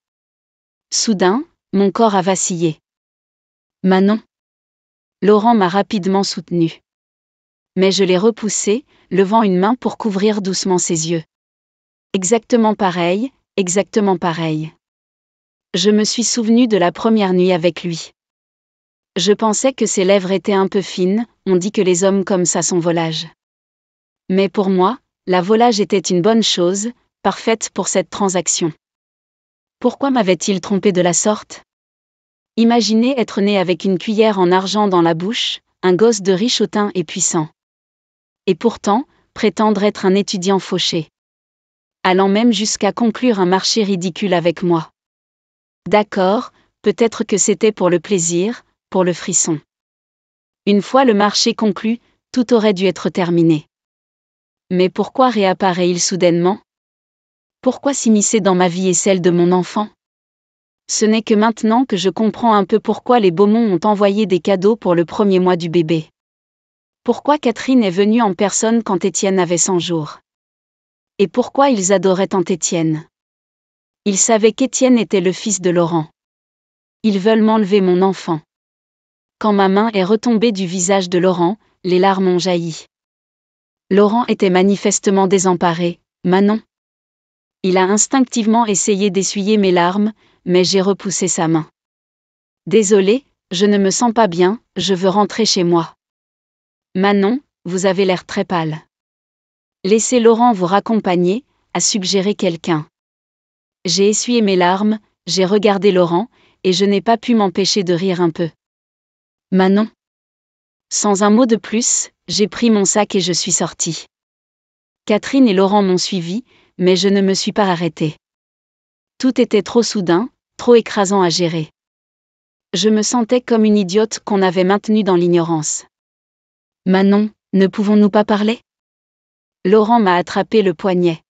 Soudain, mon corps a vacillé. Manon. Laurent m'a rapidement soutenue. Mais je l'ai repoussé, levant une main pour couvrir doucement ses yeux. Exactement pareil, exactement pareil. Je me suis souvenu de la première nuit avec lui. Je pensais que ses lèvres étaient un peu fines, on dit que les hommes comme ça sont volages. Mais pour moi, la volage était une bonne chose, parfaite pour cette transaction. Pourquoi m'avait-il trompé de la sorte ? Imaginez être né avec une cuillère en argent dans la bouche, un gosse de riche au teint et puissant. Et pourtant, prétendre être un étudiant fauché. Allant même jusqu'à conclure un marché ridicule avec moi. D'accord, peut-être que c'était pour le plaisir, pour le frisson. Une fois le marché conclu, tout aurait dû être terminé. Mais pourquoi réapparaît-il soudainement ? Pourquoi s'immiscer dans ma vie et celle de mon enfant ? Ce n'est que maintenant que je comprends un peu pourquoi les Beaumont ont envoyé des cadeaux pour le premier mois du bébé. Pourquoi Catherine est venue en personne quand Étienne avait 100 jours. Et pourquoi ils adoraient tant Étienne. Ils savaient qu'Étienne était le fils de Laurent. Ils veulent m'enlever mon enfant. Quand ma main est retombée du visage de Laurent, les larmes ont jailli. Laurent était manifestement désemparé, Manon. Il a instinctivement essayé d'essuyer mes larmes, mais j'ai repoussé sa main. Désolé, je ne me sens pas bien, je veux rentrer chez moi. Manon, vous avez l'air très pâle. Laissez Laurent vous raccompagner, a suggéré quelqu'un. J'ai essuyé mes larmes, j'ai regardé Laurent, et je n'ai pas pu m'empêcher de rire un peu. Manon. Sans un mot de plus, j'ai pris mon sac et je suis sortie. Catherine et Laurent m'ont suivi, mais je ne me suis pas arrêtée. Tout était trop soudain, trop écrasant à gérer. Je me sentais comme une idiote qu'on avait maintenue dans l'ignorance. Manon, ne pouvons-nous pas parler ? Laurent m'a attrapé le poignet.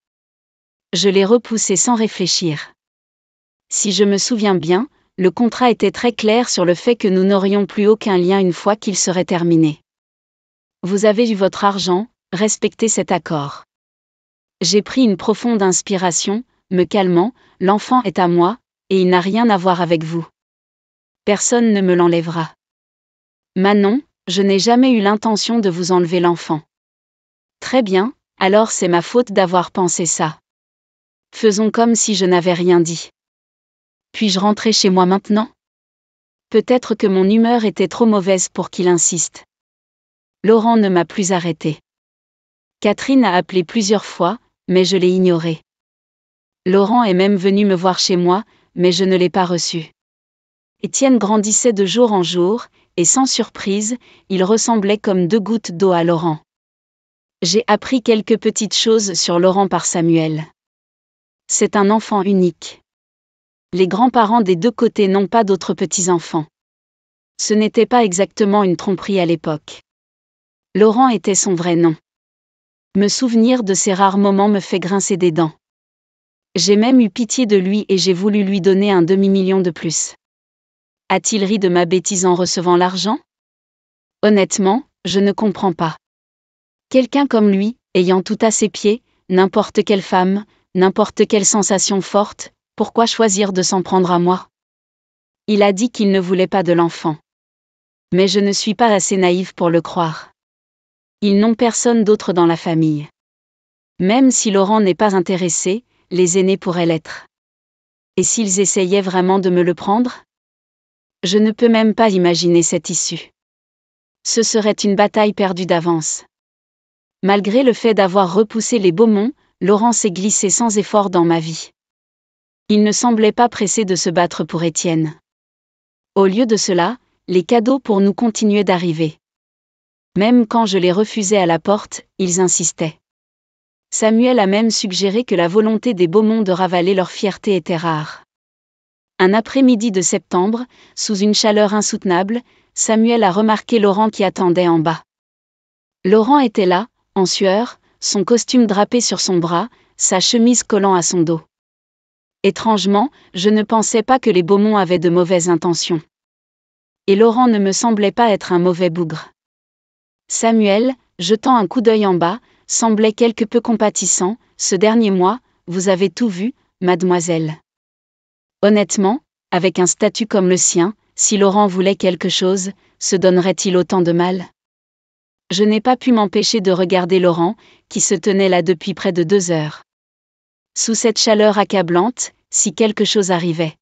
Je l'ai repoussé sans réfléchir. Si je me souviens bien, le contrat était très clair sur le fait que nous n'aurions plus aucun lien une fois qu'il serait terminé. Vous avez eu votre argent, respectez cet accord. J'ai pris une profonde inspiration, me calmant, l'enfant est à moi, et il n'a rien à voir avec vous. Personne ne me l'enlèvera. Manon, je n'ai jamais eu l'intention de vous enlever l'enfant. Très bien, alors c'est ma faute d'avoir pensé ça. Faisons comme si je n'avais rien dit. Puis-je rentrer chez moi maintenant ? Peut-être que mon humeur était trop mauvaise pour qu'il insiste. Laurent ne m'a plus arrêté. Catherine a appelé plusieurs fois, mais je l'ai ignoré. Laurent est même venu me voir chez moi, mais je ne l'ai pas reçu. Étienne grandissait de jour en jour, et sans surprise, il ressemblait comme 2 gouttes d'eau à Laurent. J'ai appris quelques petites choses sur Laurent par Samuel. C'est un enfant unique. Les grands-parents des 2 côtés n'ont pas d'autres petits-enfants. Ce n'était pas exactement une tromperie à l'époque. Laurent était son vrai nom. Me souvenir de ces rares moments me fait grincer des dents. J'ai même eu pitié de lui et j'ai voulu lui donner un demi-million de plus. A-t-il ri de ma bêtise en recevant l'argent ? Honnêtement, je ne comprends pas. Quelqu'un comme lui, ayant tout à ses pieds, n'importe quelle femme, n'importe quelle sensation forte, Pourquoi choisir de s'en prendre à moi? Il a dit qu'il ne voulait pas de l'enfant. Mais je ne suis pas assez naïve pour le croire. Ils n'ont personne d'autre dans la famille. Même si Laurent n'est pas intéressé, les aînés pourraient l'être. Et s'ils essayaient vraiment de me le prendre? Je ne peux même pas imaginer cette issue. Ce serait une bataille perdue d'avance. Malgré le fait d'avoir repoussé les Beaumont, Laurent s'est glissé sans effort dans ma vie. Il ne semblait pas pressé de se battre pour Étienne. Au lieu de cela, les cadeaux pour nous continuaient d'arriver. Même quand je les refusais à la porte, ils insistaient. Samuel a même suggéré que la volonté des Beaumont de ravaler leur fierté était rare. Un après-midi de septembre, sous une chaleur insoutenable, Samuel a remarqué Laurent qui attendait en bas. Laurent était là, en sueur, son costume drapé sur son bras, sa chemise collant à son dos. Étrangement, je ne pensais pas que les Beaumont avaient de mauvaises intentions. Et Laurent ne me semblait pas être un mauvais bougre. Samuel, jetant un coup d'œil en bas, semblait quelque peu compatissant. Ce dernier mois, vous avez tout vu, mademoiselle. Honnêtement, avec un statut comme le sien, si Laurent voulait quelque chose, se donnerait-il autant de mal? Je n'ai pas pu m'empêcher de regarder Laurent, qui se tenait là depuis près de 2 heures. Sous cette chaleur accablante, si quelque chose arrivait.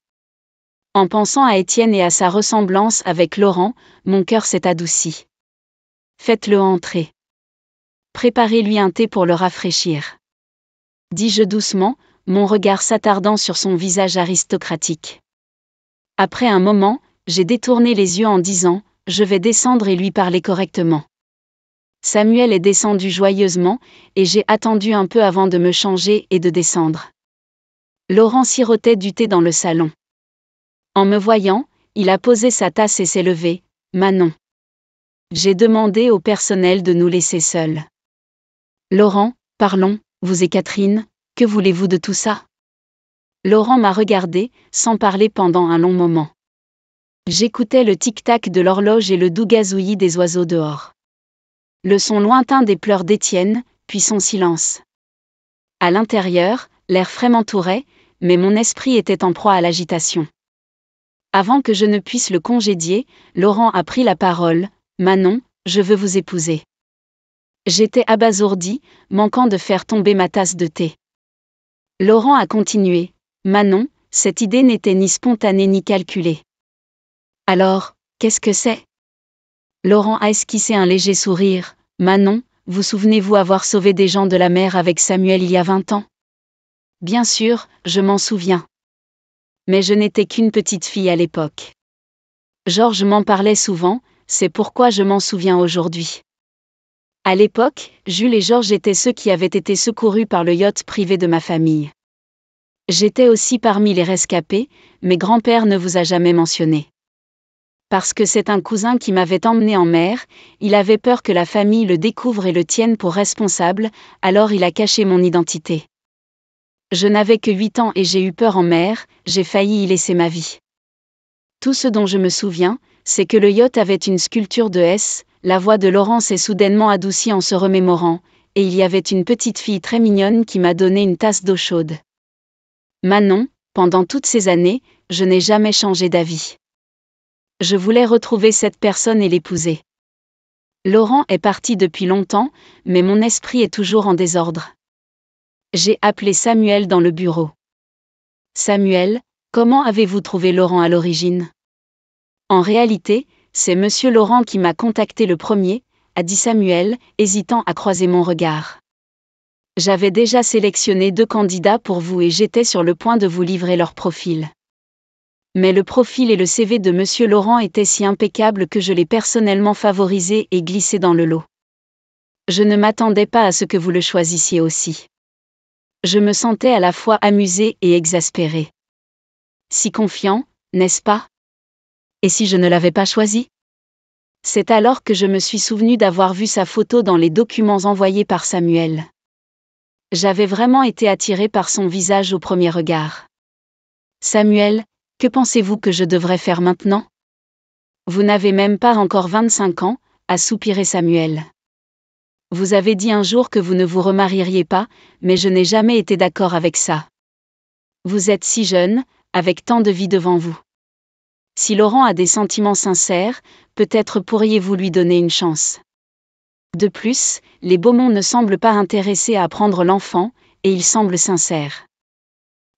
En pensant à Étienne et à sa ressemblance avec Laurent, mon cœur s'est adouci. Faites-le entrer. Préparez-lui un thé pour le rafraîchir. Dis-je doucement, mon regard s'attardant sur son visage aristocratique. Après un moment, j'ai détourné les yeux en disant, je vais descendre et lui parler correctement. Samuel est descendu joyeusement, et j'ai attendu un peu avant de me changer et de descendre. Laurent sirotait du thé dans le salon. En me voyant, il a posé sa tasse et s'est levé. Manon. J'ai demandé au personnel de nous laisser seuls. Laurent, parlons, vous et Catherine, que voulez-vous de tout ça? Laurent m'a regardé, sans parler pendant un long moment. J'écoutais le tic-tac de l'horloge et le doux gazouillis des oiseaux dehors. Le son lointain des pleurs d'Étienne, puis son silence. À l'intérieur, l'air frais m'entourait, mais mon esprit était en proie à l'agitation. Avant que je ne puisse le congédier, Laurent a pris la parole. Manon, je veux vous épouser. J'étais abasourdie, manquant de faire tomber ma tasse de thé. Laurent a continué. Manon, cette idée n'était ni spontanée ni calculée. Alors, qu'est-ce que c'est? Laurent a esquissé un léger sourire. Manon, vous souvenez-vous avoir sauvé des gens de la mer avec Samuel il y a 20 ans? Bien sûr, je m'en souviens. Mais je n'étais qu'une petite fille à l'époque. Georges m'en parlait souvent, c'est pourquoi je m'en souviens aujourd'hui. À l'époque, Jules et Georges étaient ceux qui avaient été secourus par le yacht privé de ma famille. J'étais aussi parmi les rescapés, mais grand-père ne vous a jamais mentionné. Parce que c'est un cousin qui m'avait emmené en mer, il avait peur que la famille le découvre et le tienne pour responsable, alors il a caché mon identité. Je n'avais que 8 ans et j'ai eu peur en mer, j'ai failli y laisser ma vie. Tout ce dont je me souviens, c'est que le yacht avait une sculpture de S, la voix de Laurent s'est soudainement adoucie en se remémorant, et il y avait une petite fille très mignonne qui m'a donné une tasse d'eau chaude. Manon, pendant toutes ces années, je n'ai jamais changé d'avis. Je voulais retrouver cette personne et l'épouser. Laurent est parti depuis longtemps, mais mon esprit est toujours en désordre. J'ai appelé Samuel dans le bureau. Samuel, comment avez-vous trouvé Laurent à l'origine? En réalité, c'est Monsieur Laurent qui m'a contacté le premier, a dit Samuel, hésitant à croiser mon regard. J'avais déjà sélectionné 2 candidats pour vous et j'étais sur le point de vous livrer leur profil. Mais le profil et le CV de Monsieur Laurent étaient si impeccables que je l'ai personnellement favorisé et glissé dans le lot. Je ne m'attendais pas à ce que vous le choisissiez aussi. Je me sentais à la fois amusée et exaspérée. Si confiant, n'est-ce pas? Et si je ne l'avais pas choisi? C'est alors que je me suis souvenu d'avoir vu sa photo dans les documents envoyés par Samuel. J'avais vraiment été attirée par son visage au premier regard. Samuel, que pensez-vous que je devrais faire maintenant? Vous n'avez même pas encore 25 ans, a soupiré Samuel. Vous avez dit un jour que vous ne vous remarieriez pas, mais je n'ai jamais été d'accord avec ça. Vous êtes si jeune, avec tant de vie devant vous. Si Laurent a des sentiments sincères, peut-être pourriez-vous lui donner une chance. De plus, les Beaumont ne semblent pas intéressés à prendre l'enfant, et ils semblent sincères.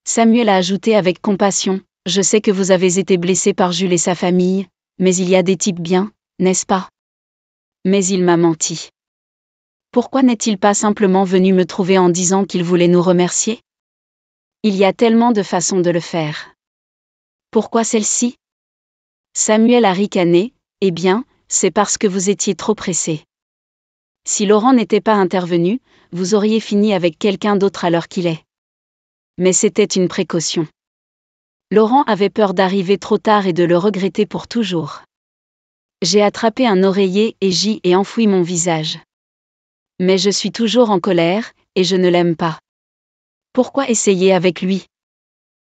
Samuel a ajouté avec compassion, « Je sais que vous avez été blessé par Jules et sa famille, mais il y a des types bien, n'est-ce pas ? Mais il m'a menti. Pourquoi n'est-il pas simplement venu me trouver en disant qu'il voulait nous remercier ? Il y a tellement de façons de le faire. Pourquoi celle-ci ? » Samuel a ricané, « Eh bien, c'est parce que vous étiez trop pressé. Si Laurent n'était pas intervenu, vous auriez fini avec quelqu'un d'autre à l'heure qu'il est. » Mais c'était une précaution. Laurent avait peur d'arriver trop tard et de le regretter pour toujours. J'ai attrapé un oreiller et j'y ai enfoui mon visage. Mais je suis toujours en colère, et je ne l'aime pas. Pourquoi essayer avec lui ?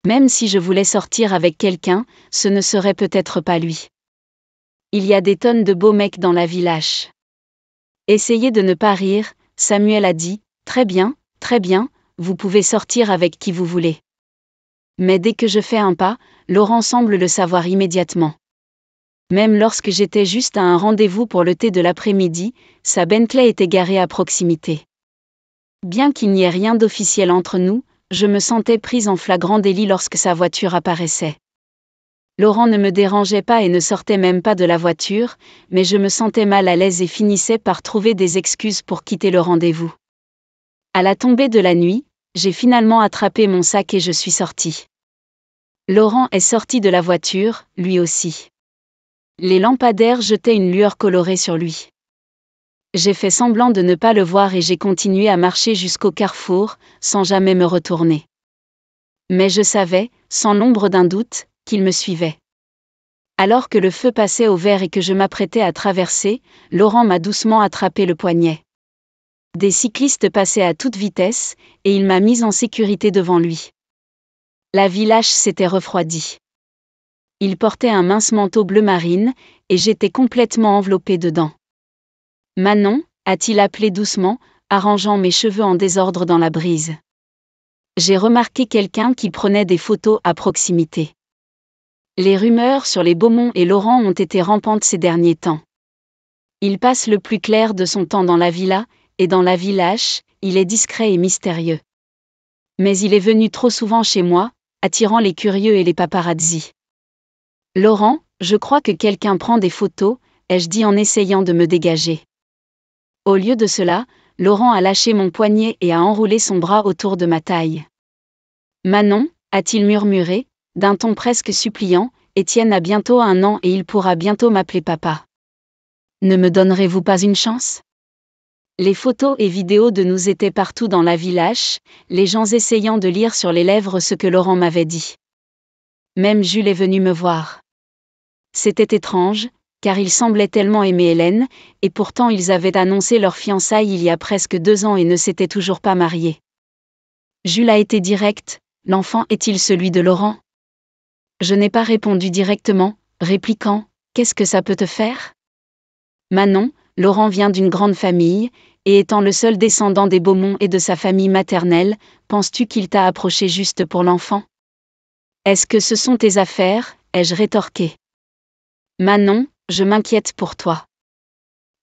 Même si je voulais sortir avec quelqu'un, ce ne serait peut-être pas lui. Il y a des tonnes de beaux mecs dans la vie lâche. Essayez de ne pas rire, Samuel a dit, très bien, vous pouvez sortir avec qui vous voulez. Mais dès que je fais un pas, Laurent semble le savoir immédiatement. Même lorsque j'étais juste à un rendez-vous pour le thé de l'après-midi, sa Bentley était garée à proximité. Bien qu'il n'y ait rien d'officiel entre nous, je me sentais prise en flagrant délit lorsque sa voiture apparaissait. Laurent ne me dérangeait pas et ne sortait même pas de la voiture, mais je me sentais mal à l'aise et finissais par trouver des excuses pour quitter le rendez-vous. À la tombée de la nuit, j'ai finalement attrapé mon sac et je suis sortie. Laurent est sorti de la voiture, lui aussi. Les lampadaires jetaient une lueur colorée sur lui. J'ai fait semblant de ne pas le voir et j'ai continué à marcher jusqu'au carrefour, sans jamais me retourner. Mais je savais, sans l'ombre d'un doute, qu'il me suivait. Alors que le feu passait au vert et que je m'apprêtais à traverser, Laurent m'a doucement attrapé le poignet. Des cyclistes passaient à toute vitesse, et il m'a mise en sécurité devant lui. La vie lâche s'était refroidie. Il portait un mince manteau bleu marine, et j'étais complètement enveloppée dedans. « Manon » a-t-il appelé doucement, arrangeant mes cheveux en désordre dans la brise. J'ai remarqué quelqu'un qui prenait des photos à proximité. Les rumeurs sur les Beaumont et Laurent ont été rampantes ces derniers temps. Il passe le plus clair de son temps dans la villa, et dans la vie lâche, il est discret et mystérieux. Mais il est venu trop souvent chez moi, attirant les curieux et les paparazzis. « Laurent, je crois que quelqu'un prend des photos », ai-je dit en essayant de me dégager. Au lieu de cela, Laurent a lâché mon poignet et a enroulé son bras autour de ma taille. « Manon » a-t-il murmuré, d'un ton presque suppliant, « Étienne a bientôt 1 an et il pourra bientôt m'appeler papa. Ne me donnerez-vous pas une chance ? » Les photos et vidéos de nous étaient partout dans la vie lâche, les gens essayant de lire sur les lèvres ce que Laurent m'avait dit. Même Jules est venu me voir. C'était étrange, car il semblait tellement aimer Hélène, et pourtant ils avaient annoncé leur fiançailles il y a presque 2 ans et ne s'étaient toujours pas mariés. Jules a été direct, « L'enfant est-il celui de Laurent ? » Je n'ai pas répondu directement, répliquant, « Qu'est-ce que ça peut te faire ? » Manon, Laurent vient d'une grande famille, et étant le seul descendant des Beaumont et de sa famille maternelle, penses-tu qu'il t'a approché juste pour l'enfant ? Est-ce que ce sont tes affaires ? Ai-je rétorqué. Manon, je m'inquiète pour toi.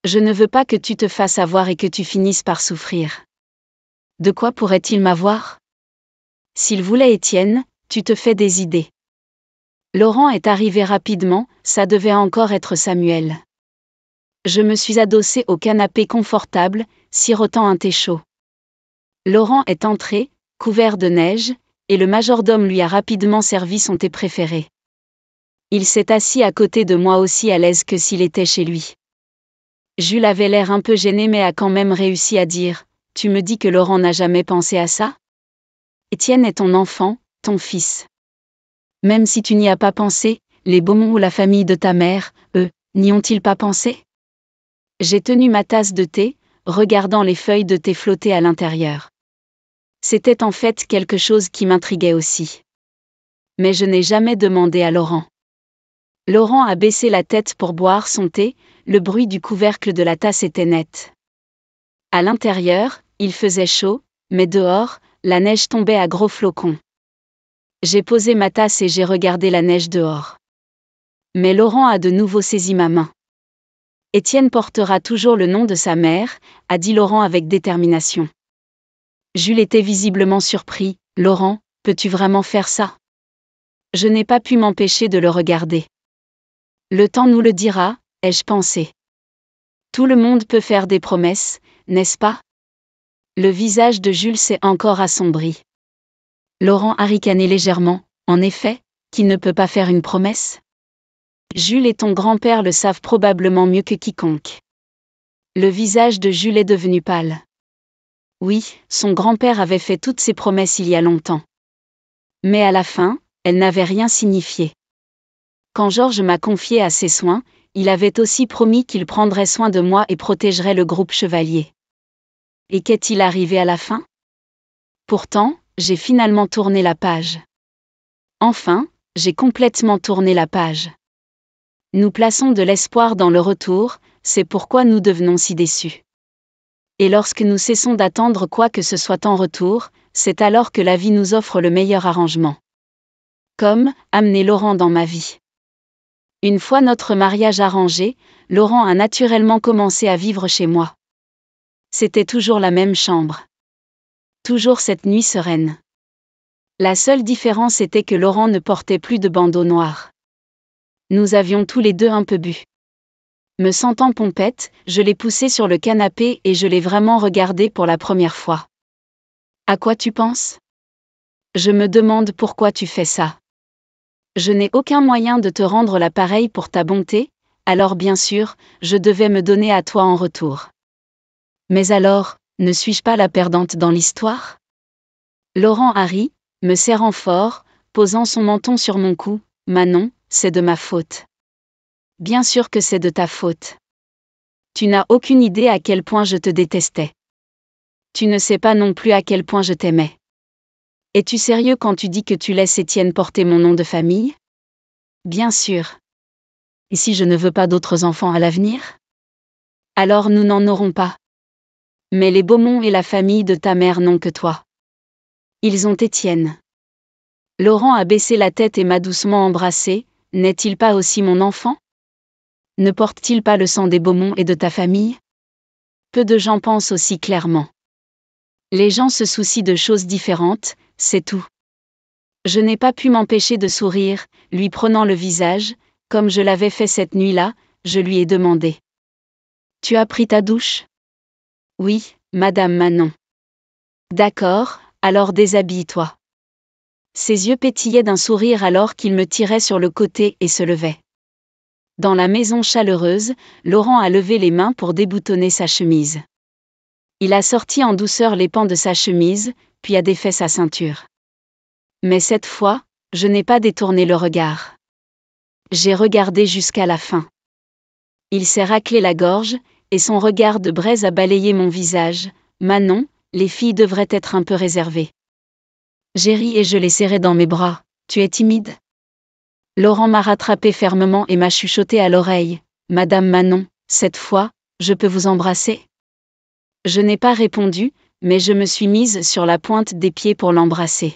Je ne veux pas que tu te fasses avoir et que tu finisses par souffrir. De quoi pourrait-il m'avoir ? S'il voulait Étienne, tu te fais des idées. Laurent est arrivé rapidement, ça devait encore être Samuel. Je me suis adossée au canapé confortable, sirotant un thé chaud. Laurent est entré, couvert de neige, et le majordome lui a rapidement servi son thé préféré. Il s'est assis à côté de moi aussi à l'aise que s'il était chez lui. Jules avait l'air un peu gêné mais a quand même réussi à dire « Tu me dis que Laurent n'a jamais pensé à ça ? Étienne est ton enfant, ton fils. Même si tu n'y as pas pensé, les Beaumont ou la famille de ta mère, eux, n'y ont-ils pas pensé ? » J'ai tenu ma tasse de thé, regardant les feuilles de thé flotter à l'intérieur. C'était en fait quelque chose qui m'intriguait aussi. Mais je n'ai jamais demandé à Laurent. Laurent a baissé la tête pour boire son thé, le bruit du couvercle de la tasse était net. À l'intérieur, il faisait chaud, mais dehors, la neige tombait à gros flocons. J'ai posé ma tasse et j'ai regardé la neige dehors. Mais Laurent a de nouveau saisi ma main. Étienne portera toujours le nom de sa mère, a dit Laurent avec détermination. Jules était visiblement surpris. Laurent, peux-tu vraiment faire ça? Je n'ai pas pu m'empêcher de le regarder. Le temps nous le dira, ai-je pensé. Tout le monde peut faire des promesses, n'est-ce pas? Le visage de Jules s'est encore assombri. Laurent a ricané légèrement. En effet, qui ne peut pas faire une promesse? Jules et ton grand-père le savent probablement mieux que quiconque. Le visage de Jules est devenu pâle. Oui, son grand-père avait fait toutes ses promesses il y a longtemps. Mais à la fin, elles n'avaient rien signifié. Quand Georges m'a confié à ses soins, il avait aussi promis qu'il prendrait soin de moi et protégerait le groupe Chevalier. Et qu'est-il arrivé à la fin? Pourtant, j'ai finalement tourné la page. Enfin, j'ai complètement tourné la page. Nous plaçons de l'espoir dans le retour, c'est pourquoi nous devenons si déçus. Et lorsque nous cessons d'attendre quoi que ce soit en retour, c'est alors que la vie nous offre le meilleur arrangement. Comme, amener Laurent dans ma vie. Une fois notre mariage arrangé, Laurent a naturellement commencé à vivre chez moi. C'était toujours la même chambre. Toujours cette nuit sereine. La seule différence était que Laurent ne portait plus de bandeau noir. Nous avions tous les deux un peu bu. Me sentant pompette, je l'ai poussé sur le canapé et je l'ai vraiment regardé pour la première fois. À quoi tu penses? Je me demande pourquoi tu fais ça. Je n'ai aucun moyen de te rendre l'appareil pour ta bonté, alors bien sûr, je devais me donner à toi en retour. Mais alors, ne suis-je pas la perdante dans l'histoire? Laurent a ri, me serrant fort, posant son menton sur mon cou. Manon, c'est de ma faute. Bien sûr que c'est de ta faute. Tu n'as aucune idée à quel point je te détestais. Tu ne sais pas non plus à quel point je t'aimais. Es-tu sérieux quand tu dis que tu laisses Étienne porter mon nom de famille? Bien sûr. Et si je ne veux pas d'autres enfants à l'avenir? Alors nous n'en aurons pas. Mais les Beaumont et la famille de ta mère n'ont que toi. Ils ont Étienne. Laurent a baissé la tête et m'a doucement embrassé. N'est-il pas aussi mon enfant? Ne porte-t-il pas le sang des Beaumont et de ta famille? Peu de gens pensent aussi clairement. Les gens se soucient de choses différentes, c'est tout. Je n'ai pas pu m'empêcher de sourire, lui prenant le visage, comme je l'avais fait cette nuit-là, je lui ai demandé. Tu as pris ta douche? Oui, Madame Manon. D'accord, alors déshabille-toi. Ses yeux pétillaient d'un sourire alors qu'il me tirait sur le côté et se levait. Dans la maison chaleureuse, Laurent a levé les mains pour déboutonner sa chemise. Il a sorti en douceur les pans de sa chemise, puis a défait sa ceinture. Mais cette fois, je n'ai pas détourné le regard. J'ai regardé jusqu'à la fin. Il s'est raclé la gorge, et son regard de braise a balayé mon visage. Manon, les filles devraient être un peu réservées. J'ai ri et je l'ai serré dans mes bras. Tu es timide? Laurent m'a rattrapé fermement et m'a chuchoté à l'oreille. Madame Manon, cette fois, je peux vous embrasser? Je n'ai pas répondu, mais je me suis mise sur la pointe des pieds pour l'embrasser.